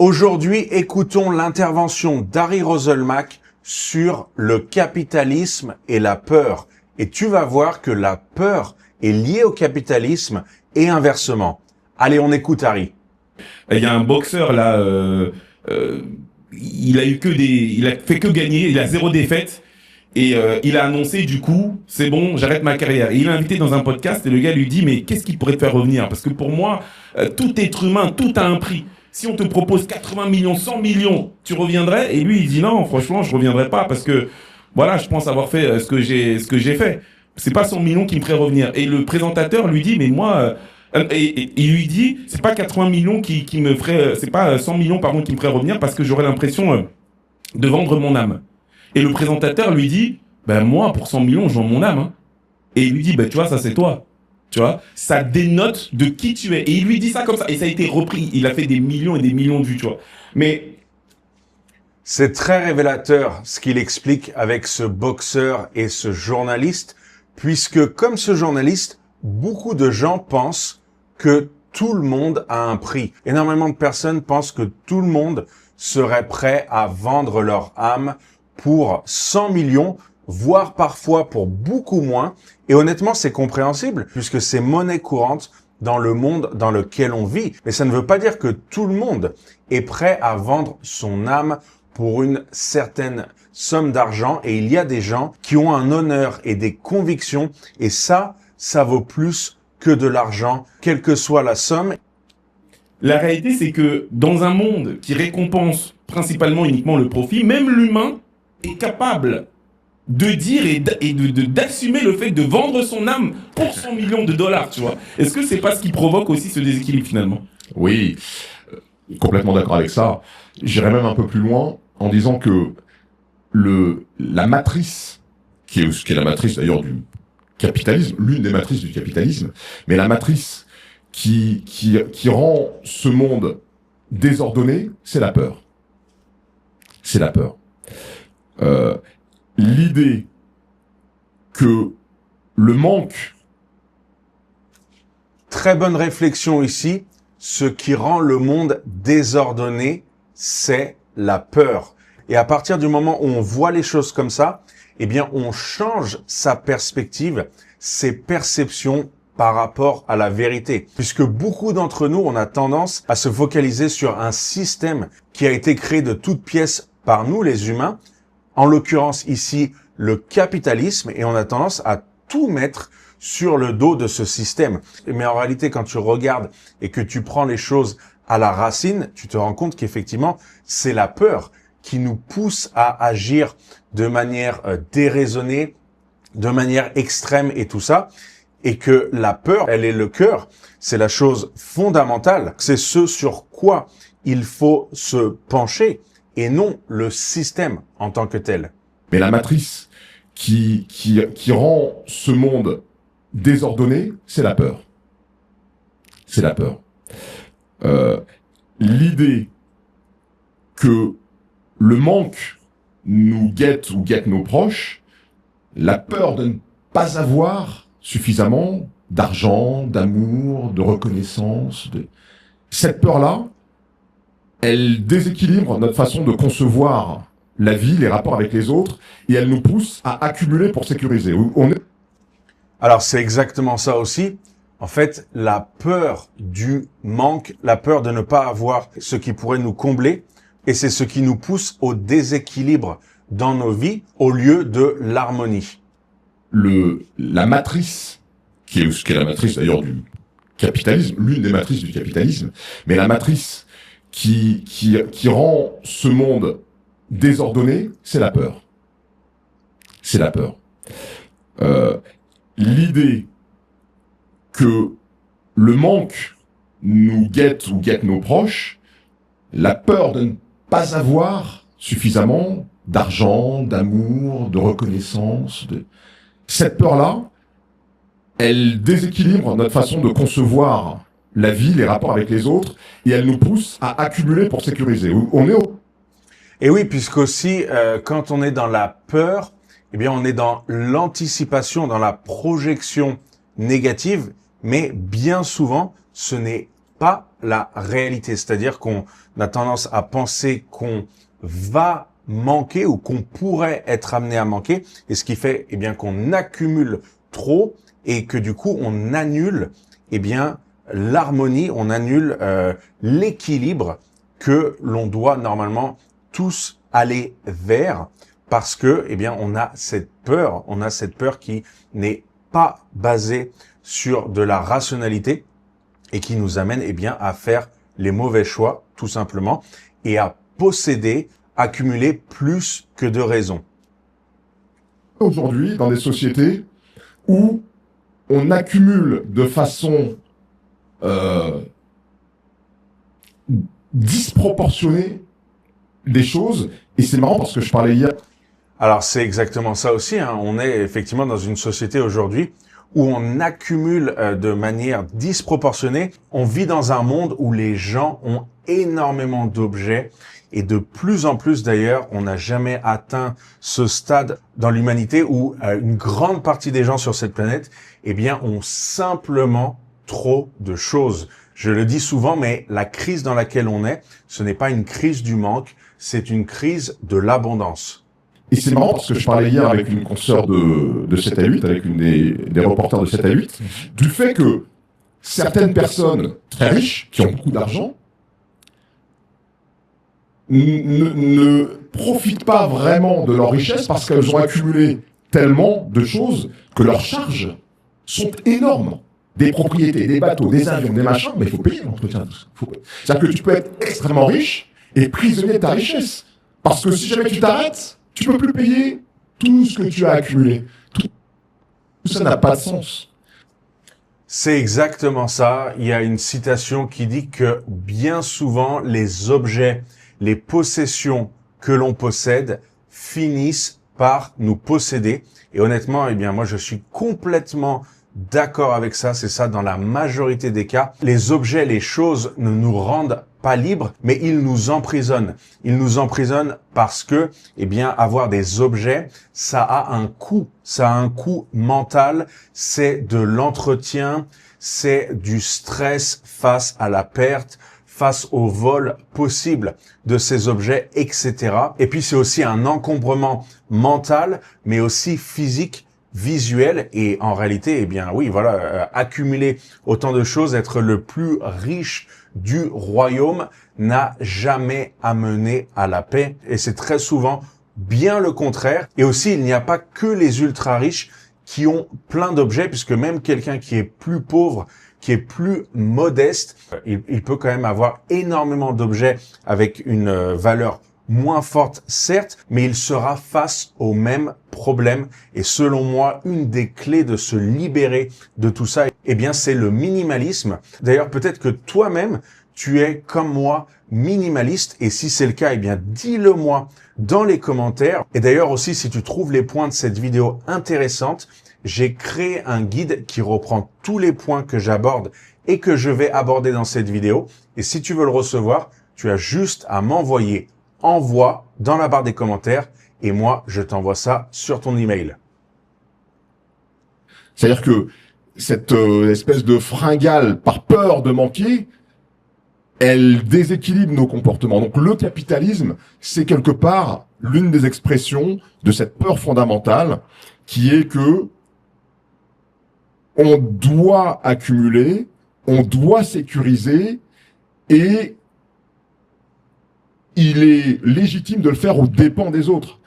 Aujourd'hui, écoutons l'intervention d'Harry Roselmack sur le capitalisme et la peur. Et tu vas voir que la peur est liée au capitalisme et inversement. Allez, on écoute Harry. Il y a un boxeur là, il a fait que gagner, il a 0 défaite. Et il a annoncé du coup, c'est bon, j'arrête ma carrière. Et il est invité dans un podcast et le gars lui dit, mais qu'est-ce qui pourrait te faire revenir? Parce que pour moi, tout être humain, tout a un prix. Si on te propose 80 millions, 100 millions, tu reviendrais? Et lui, il dit non, franchement, je reviendrai pas parce que voilà, je pense avoir fait ce que j'ai fait. C'est pas 100 millions qui me ferait revenir. Et le présentateur lui dit, mais moi, et il lui dit, c'est pas 80 millions qui me ferait, c'est pas 100 millions pardon qui me ferait revenir parce que j'aurais l'impression de vendre mon âme. Et le présentateur lui dit, ben moi, pour 100 millions, je vends mon âme. Hein. Et il lui dit, ben tu vois, ça c'est toi. Tu vois, ça dénote de qui tu es. Et il lui dit ça comme ça. Et ça a été repris. Il a fait des millions et des millions de vues, tu vois. Mais c'est très révélateur ce qu'il explique avec ce boxeur et ce journaliste, puisque comme ce journaliste, beaucoup de gens pensent que tout le monde a un prix. Énormément de personnes pensent que tout le monde serait prêt à vendre leur âme pour 100 millions, voire parfois pour beaucoup moins. Et honnêtement, c'est compréhensible, puisque c'est monnaie courante dans le monde dans lequel on vit. Mais ça ne veut pas dire que tout le monde est prêt à vendre son âme pour une certaine somme d'argent. Et il y a des gens qui ont un honneur et des convictions. Et ça vaut plus que de l'argent, quelle que soit la somme. La réalité, c'est que dans un monde qui récompense principalement uniquement le profit, même l'humain est capable de dire et d'assumer le fait de vendre son âme pour 100 millions de dollars, tu vois. Est-ce que c'est pas ce qui provoque aussi ce déséquilibre finalement? Oui, complètement d'accord avec ça. J'irais même un peu plus loin en disant que la matrice, qui est la matrice d'ailleurs du capitalisme, l'une des matrices du capitalisme, mais la matrice qui rend ce monde désordonné, c'est la peur. C'est la peur. L'idée que le manque... Très bonne réflexion ici. Ce qui rend le monde désordonné, c'est la peur. Et à partir du moment où on voit les choses comme ça, eh bien, on change sa perspective, ses perceptions par rapport à la vérité. Puisque beaucoup d'entre nous, on a tendance à se focaliser sur un système qui a été créé de toutes pièces par nous, les humains, en l'occurrence ici, le capitalisme, et on a tendance à tout mettre sur le dos de ce système. Mais en réalité, quand tu regardes et que tu prends les choses à la racine, tu te rends compte qu'effectivement, c'est la peur qui nous pousse à agir de manière déraisonnée, de manière extrême et tout ça. Et que la peur, elle est le cœur, c'est la chose fondamentale, c'est ce sur quoi il faut se pencher et non le système en tant que tel. Mais la matrice qui rend ce monde désordonné, c'est la peur. C'est la peur. L'idée que le manque nous guette ou guette nos proches, la peur de ne pas avoir suffisamment d'argent, d'amour, de reconnaissance. Cette peur-là, elle déséquilibre notre façon de concevoir la vie, les rapports avec les autres, et elle nous pousse à accumuler pour sécuriser. Alors c'est exactement ça aussi. En fait, la peur du manque, la peur de ne pas avoir ce qui pourrait nous combler, et c'est ce qui nous pousse au déséquilibre dans nos vies au lieu de l'harmonie. La matrice, qui est la matrice d'ailleurs du capitalisme, l'une des matrices du capitalisme, mais la matrice qui rend ce monde désordonné, c'est la peur. C'est la peur. L'idée que le manque nous guette ou guette nos proches, la peur de ne pas avoir suffisamment d'argent, d'amour, de reconnaissance, cette peur-là, elle déséquilibre notre façon de concevoir la vie, les rapports avec les autres, et elle nous pousse à accumuler pour sécuriser. Et oui, puisqu'aussi, quand on est dans la peur, eh bien, on est dans l'anticipation, dans la projection négative, mais bien souvent, ce n'est pas la réalité. C'est-à-dire qu'on a tendance à penser qu'on va manquer ou qu'on pourrait être amené à manquer, et ce qui fait eh bien qu'on accumule trop et que du coup on annule eh bien l'harmonie, on annule l'équilibre que l'on doit normalement tous aller vers, parce que eh bien on a cette peur qui n'est pas basée sur de la rationalité et qui nous amène eh bien à faire les mauvais choix tout simplement et à posséder, accumuler plus que de raison. Aujourd'hui, dans des sociétés où on accumule de façon disproportionnée des choses, et c'est marrant parce que je parlais hier. Alors c'est exactement ça aussi, hein. On est effectivement dans une société aujourd'hui où on accumule de manière disproportionnée. On vit dans un monde où les gens ont énormément d'objets et de plus en plus d'ailleurs, on n'a jamais atteint ce stade dans l'humanité où une grande partie des gens sur cette planète, eh bien, ont simplement trop de choses. Je le dis souvent, mais la crise dans laquelle on est, ce n'est pas une crise du manque, c'est une crise de l'abondance. Et c'est marrant parce que je parlais hier avec une consoeur de 7 à 8, avec une des reporters de 7 à 8, du fait que certaines personnes très riches, qui ont beaucoup d'argent, ne profitent pas vraiment de leur richesse parce qu'elles ont accumulé tellement de choses que leurs charges sont énormes. Des propriétés, des bateaux, des avions, des machins, mais il faut payer l'entretien. C'est-à-dire que tu peux être extrêmement riche et prisonnier de ta richesse. Parce que si jamais tu t'arrêtes, tu peux plus payer tout ce que tu as accumulé. Tout ça n'a pas de sens. C'est exactement ça. Il y a une citation qui dit que bien souvent, les objets, les possessions que l'on possède finissent par nous posséder. Et honnêtement, eh bien, moi, je suis complètement d'accord avec ça. C'est ça dans la majorité des cas. Les objets, les choses ne nous rendent pas libres, mais ils nous emprisonnent. Ils nous emprisonnent parce que, eh bien, avoir des objets, ça a un coût. Ça a un coût mental. C'est de l'entretien. C'est du stress face à la perte, face au vol possible de ces objets, etc. Et puis, c'est aussi un encombrement mental, mais aussi physique, visuel. Et en réalité, eh bien, oui, voilà, accumuler autant de choses, être le plus riche du royaume n'a jamais amené à la paix. Et c'est très souvent bien le contraire. Et aussi, il n'y a pas que les ultra riches qui ont plein d'objets, puisque même quelqu'un qui est plus pauvre, qui est plus modeste, il peut quand même avoir énormément d'objets avec une valeur moins forte, certes, mais il sera face au même problème. Et selon moi, une des clés de se libérer de tout ça, eh bien, c'est le minimalisme. D'ailleurs, peut-être que toi-même, tu es comme moi minimaliste. Et si c'est le cas, eh bien, dis-le moi dans les commentaires. Et d'ailleurs aussi, si tu trouves les points de cette vidéo intéressantes, j'ai créé un guide qui reprend tous les points que j'aborde et que je vais aborder dans cette vidéo. Et si tu veux le recevoir, tu as juste à m'envoyer envoie dans la barre des commentaires et moi, je t'envoie ça sur ton email. C'est-à-dire que cette espèce de fringale par peur de manquer, elle déséquilibre nos comportements. Donc le capitalisme, c'est quelque part l'une des expressions de cette peur fondamentale qui est que on doit accumuler, on doit sécuriser et il est légitime de le faire aux dépens des autres.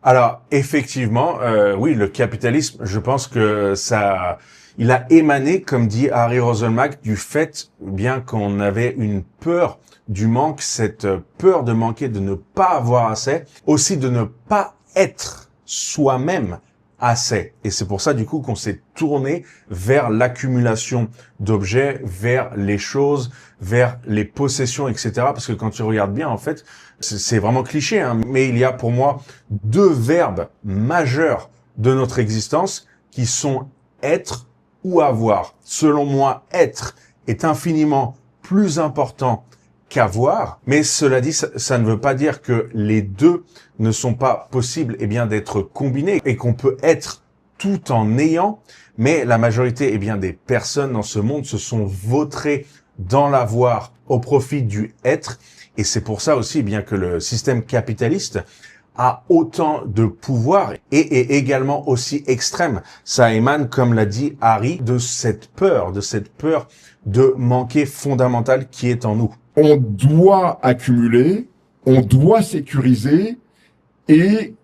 Alors, effectivement, oui, le capitalisme, je pense que ça, il a émané, comme dit Harry Roselmack, du fait bien qu'on avait une peur du manque, cette peur de manquer, de ne pas avoir assez, aussi de ne pas être soi-même assez. Et c'est pour ça, du coup, qu'on s'est tourné vers l'accumulation d'objets, vers les choses, vers les possessions, etc. Parce que quand tu regardes bien, en fait, c'est vraiment cliché, hein, mais il y a pour moi deux verbes majeurs de notre existence qui sont être ou avoir. Selon moi, être est infiniment plus important qu'avoir, mais cela dit, ça ne veut pas dire que les deux ne sont pas possibles, eh bien, d'être combinés et qu'on peut être tout en ayant, mais la majorité des personnes dans ce monde se sont vautrées dans l'avoir au profit du être, et c'est pour ça aussi que le système capitaliste a autant de pouvoir et est également aussi extrême. Ça émane, comme l'a dit Harry, de cette peur de manquer fondamental qui est en nous. On doit accumuler, on doit sécuriser, et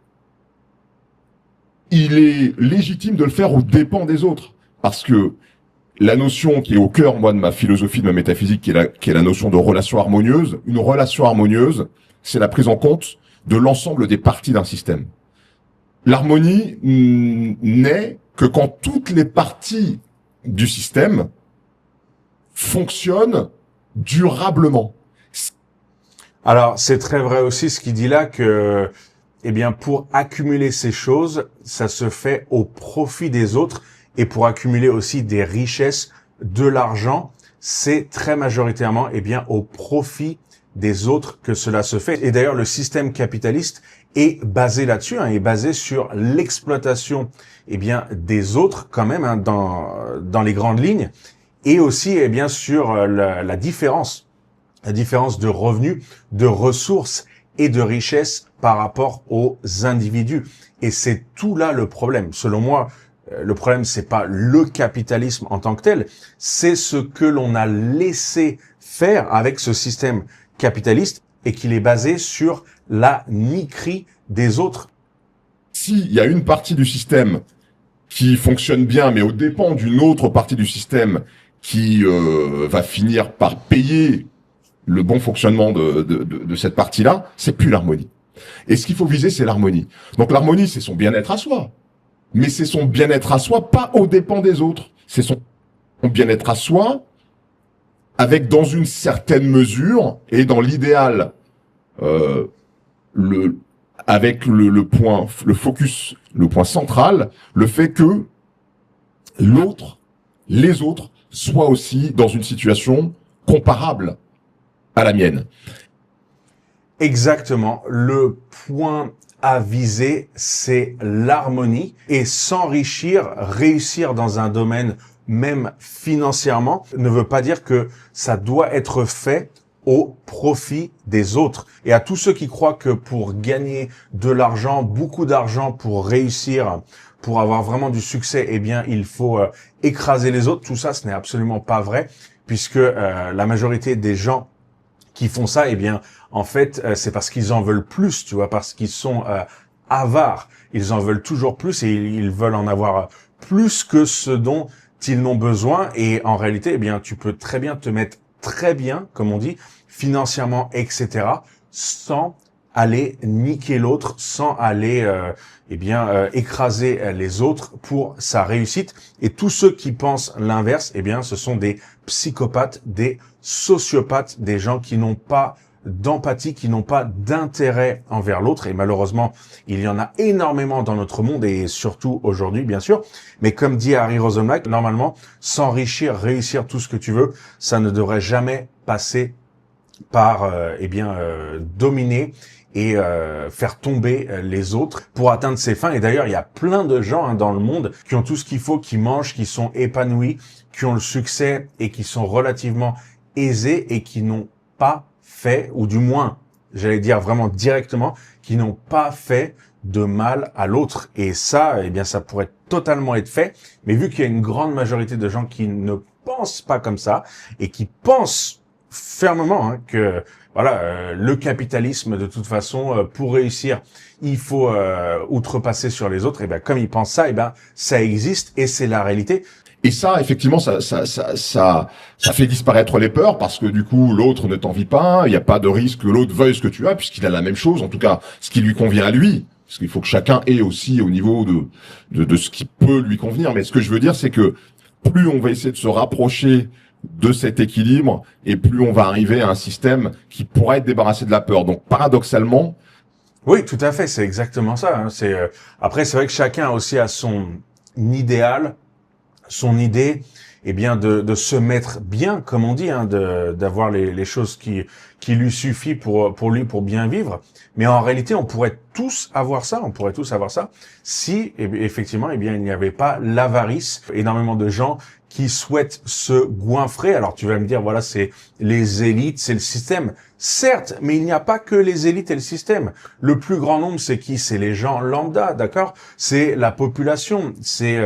il est légitime de le faire aux dépens des autres. Parce que la notion qui est au cœur, moi, de ma philosophie, de ma métaphysique, qui est la notion de relation harmonieuse, une relation harmonieuse, c'est la prise en compte de l'ensemble des parties d'un système. L'harmonie n'est que quand toutes les parties du système fonctionnent durablement. Alors, c'est très vrai aussi ce qu'il dit là que, pour accumuler ces choses, ça se fait au profit des autres, et pour accumuler aussi des richesses, de l'argent, c'est très majoritairement, au profit des autres que cela se fait. Et d'ailleurs, le système capitaliste est basé là-dessus, est basé sur l'exploitation, des autres quand même, dans les grandes lignes, et aussi, sur la différence de revenus, de ressources et de richesses par rapport aux individus. Et c'est tout là le problème. Selon moi, le problème, c'est pas le capitalisme en tant que tel, c'est ce que l'on a laissé faire avec ce système capitaliste et qu'il est basé sur la niquerie des autres. S'il y a une partie du système qui fonctionne bien, mais aux dépens d'une autre partie du système qui va finir par payer le bon fonctionnement de cette partie-là, c'est plus l'harmonie. Et ce qu'il faut viser, c'est l'harmonie. Donc l'harmonie, c'est son bien-être à soi. Mais c'est son bien-être à soi, pas aux dépens des autres. C'est son bien-être à soi, avec dans une certaine mesure, et dans l'idéal, avec le point, le focus, le point central, le fait que les autres, soient aussi dans une situation comparable à la mienne. Exactement. Le point à viser, c'est l'harmonie, et s'enrichir, réussir dans un domaine, même financièrement, ne veut pas dire que ça doit être fait au profit des autres. Et à tous ceux qui croient que pour gagner de l'argent, beaucoup d'argent, pour réussir, pour avoir vraiment du succès, il faut écraser les autres. Tout ça, ce n'est absolument pas vrai, puisque la majorité des gens qui font ça, en fait, c'est parce qu'ils en veulent plus, tu vois, parce qu'ils sont avares. Ils en veulent toujours plus, et ils veulent en avoir plus que ce dont ils n'ont besoin. Et en réalité, tu peux très bien te mettre très bien, comme on dit, financièrement, etc., sans aller niquer l'autre, sans aller écraser les autres pour sa réussite. Et tous ceux qui pensent l'inverse, ce sont des psychopathes, des sociopathes, des gens qui n'ont pas d'empathie, qui n'ont pas d'intérêt envers l'autre. Et malheureusement, il y en a énormément dans notre monde, et surtout aujourd'hui, bien sûr. Mais comme dit Harry Rosenblatt, normalement, s'enrichir, réussir tout ce que tu veux, ça ne devrait jamais passer par dominer et faire tomber les autres pour atteindre ses fins. Et d'ailleurs, il y a plein de gens dans le monde qui ont tout ce qu'il faut, qui mangent, qui sont épanouis, qui ont le succès et qui sont relativement aisés, et qui n'ont pas fait, ou du moins, j'allais dire vraiment directement, qui n'ont pas fait de mal à l'autre. Et ça, ça pourrait totalement être fait. Mais vu qu'il y a une grande majorité de gens qui ne pensent pas comme ça, et qui pensent fermement que le capitalisme, de toute façon, pour réussir, il faut outrepasser sur les autres, comme ils pensent ça, ça existe, et c'est la réalité. Et ça, effectivement, ça fait disparaître les peurs, parce que du coup, l'autre ne t'envie pas, il n'y a pas de risque que l'autre veuille ce que tu as, puisqu'il a la même chose, en tout cas, ce qui lui convient à lui. Parce qu'il faut que chacun ait aussi au niveau de ce qui peut lui convenir. Mais ce que je veux dire, c'est que plus on va essayer de se rapprocher de cet équilibre, et plus on va arriver à un système qui pourrait être débarrassé de la peur. Donc, paradoxalement... Oui, tout à fait, c'est exactement ça. Après, c'est vrai que chacun aussi a son idéal, son idée, de se mettre bien, comme on dit, d'avoir les choses qui qui lui suffit pour lui pour bien vivre. Mais en réalité, on pourrait tous avoir ça, si effectivement, eh bien, il n'y avait pas l'avarice. Énormément de gens qui souhaitent se goinfrer. Alors tu vas me dire, voilà, c'est les élites, c'est le système. Certes, mais il n'y a pas que les élites et le système. Le plus grand nombre, c'est qui? C'est les gens lambda, d'accord? C'est la population, c'est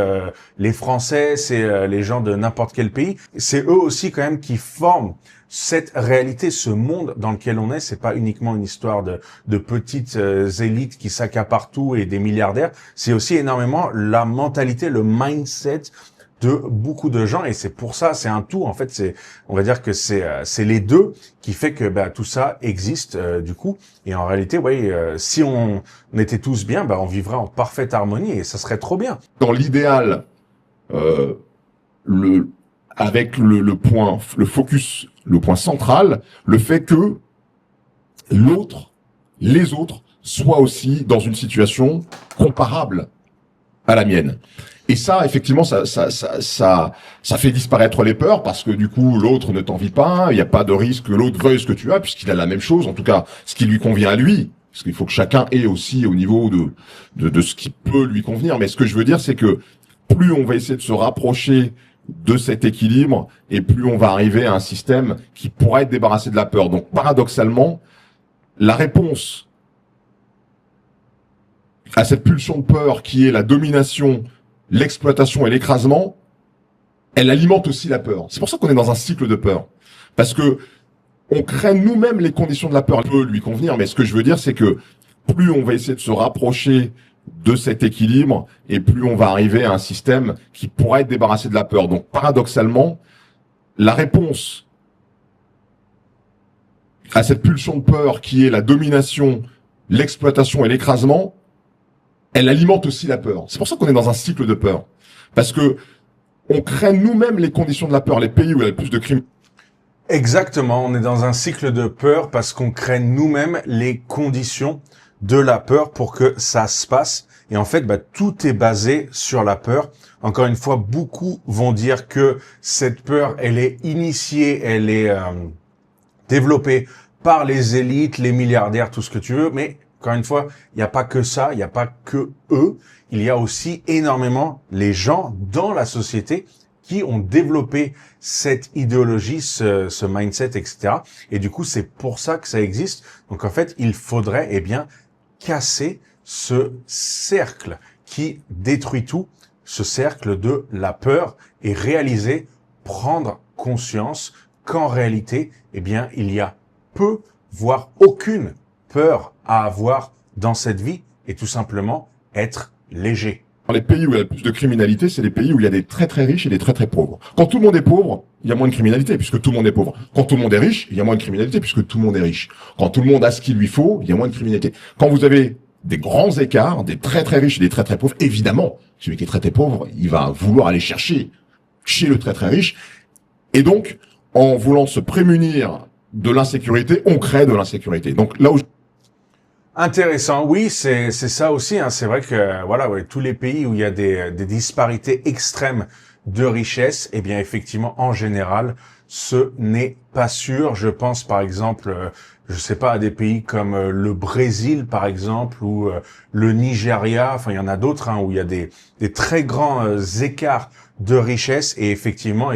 les Français, c'est les gens de n'importe quel pays. C'est eux aussi quand même qui forment cette réalité, ce monde dans lequel on est. C'est pas uniquement une histoire de petites élites qui s'accaparent tout et des milliardaires. C'est aussi énormément la mentalité, le mindset de beaucoup de gens, et c'est pour ça, c'est un tout en fait. On va dire que c'est les deux qui fait que tout ça existe du coup. Et en réalité, si on était tous bien, on vivrait en parfaite harmonie et ça serait trop bien. Dans l'idéal, avec le point, le focus, le point central, le fait que les autres soient aussi dans une situation comparable à la mienne. Et ça, effectivement, ça fait disparaître les peurs, parce que du coup, l'autre ne t'envie pas, il n'y a pas de risque que l'autre veuille ce que tu as, puisqu'il a la même chose, en tout cas, ce qui lui convient à lui. Parce qu'il faut que chacun ait aussi au niveau de ce qui peut lui convenir. Mais ce que je veux dire, c'est que plus on va essayer de se rapprocher de cet équilibre, et plus on va arriver à un système qui pourra être débarrassé de la peur. Donc, paradoxalement, la réponse à cette pulsion de peur qui est la domination, l'exploitation et l'écrasement, elle alimente aussi la peur. C'est pour ça qu'on est dans un cycle de peur. Parce que on crée nous-mêmes les conditions de la peur. Elle peut lui convenir, mais ce que je veux dire, c'est que plus on va essayer de se rapprocher de cet équilibre, et plus on va arriver à un système qui pourra être débarrassé de la peur. Donc, paradoxalement, la réponse à cette pulsion de peur qui est la domination, l'exploitation et l'écrasement, elle alimente aussi la peur. C'est pour ça qu'on est dans un cycle de peur. Parce que on crée nous-mêmes les conditions de la peur. Les pays où il y a le plus de crimes. Exactement, on est dans un cycle de peur parce qu'on crée nous-mêmes les conditions de la peur pour que ça se passe. Et en fait, tout est basé sur la peur. Encore une fois, beaucoup vont dire que cette peur, elle est initiée, elle est développée par les élites, les milliardaires, tout ce que tu veux. Mais encore une fois, il n'y a pas que ça, il n'y a pas que eux. Il y a aussi énormément les gens dans la société qui ont développé cette idéologie, ce mindset, etc. Et du coup, c'est pour ça que ça existe. Donc en fait, il faudrait casser ce cercle qui détruit tout, ce cercle de la peur, et réaliser, prendre conscience qu'en réalité, il y a peu, voire aucune peur à avoir dans cette vie, et tout simplement être léger. Dans les pays où il y a le plus de criminalité, c'est les pays où il y a des très très riches et des très très pauvres. Quand tout le monde est pauvre, il y a moins de criminalité puisque tout le monde est pauvre. Quand tout le monde est riche, il y a moins de criminalité puisque tout le monde est riche. Quand tout le monde a ce qu'il lui faut, il y a moins de criminalité. Quand vous avez des grands écarts, des très très riches et des très très pauvres, évidemment, celui qui est très très pauvre, il va vouloir aller chercher chez le très très riche. Et donc, en voulant se prémunir de l'insécurité, on crée de l'insécurité. Donc là où Intéressant, oui, c'est ça aussi. C'est vrai que tous les pays où il y a des disparités extrêmes de richesse, effectivement, en général, ce n'est pas sûr. Je pense par exemple, à des pays comme le Brésil, par exemple, ou le Nigeria. Enfin, il y en a d'autres où il y a des très grands écarts de richesse, et effectivement,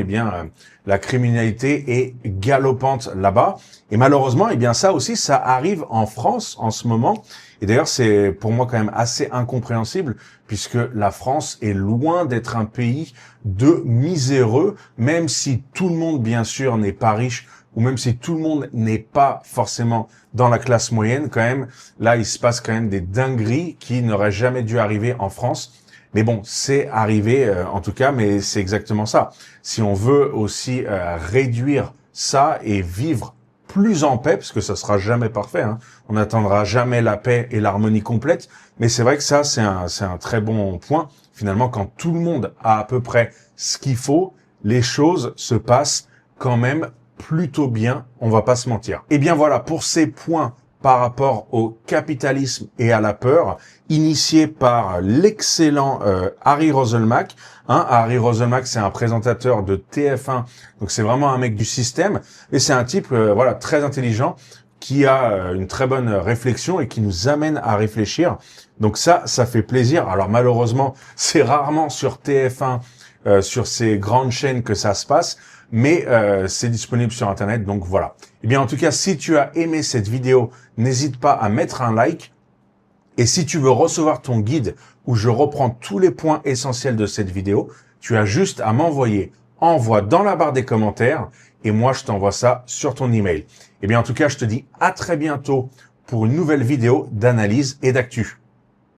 la criminalité est galopante là-bas. Et malheureusement, ça aussi, ça arrive en France en ce moment. Et d'ailleurs, c'est pour moi quand même assez incompréhensible, puisque la France est loin d'être un pays de miséreux, même si tout le monde, bien sûr, n'est pas riche, ou même si tout le monde n'est pas forcément dans la classe moyenne, quand même, là, il se passe quand même des dingueries qui n'auraient jamais dû arriver en France. Mais bon, c'est arrivé en tout cas, mais c'est exactement ça. Si on veut aussi réduire ça et vivre plus en paix, parce que ça sera jamais parfait, on n'atteindra jamais la paix et l'harmonie complète, mais c'est vrai que ça, c'est un très bon point. Finalement, quand tout le monde a à peu près ce qu'il faut, les choses se passent quand même plutôt bien, on va pas se mentir. Et bien voilà, pour ces points par rapport au capitalisme et à la peur, initié par l'excellent Harry Roselmack. Harry Roselmack, c'est un présentateur de TF1, donc c'est vraiment un mec du système, et c'est un type voilà, très intelligent, qui a une très bonne réflexion et qui nous amène à réfléchir. Donc ça fait plaisir. Alors malheureusement, c'est rarement sur TF1, sur ces grandes chaînes que ça se passe, mais c'est disponible sur Internet, donc voilà. Eh bien, en tout cas, si tu as aimé cette vidéo, n'hésite pas à mettre un like. Et si tu veux recevoir ton guide où je reprends tous les points essentiels de cette vidéo, tu as juste à m'envoyer envoie dans la barre des commentaires et moi, je t'envoie ça sur ton email. Eh bien, en tout cas, je te dis à très bientôt pour une nouvelle vidéo d'analyse et d'actu.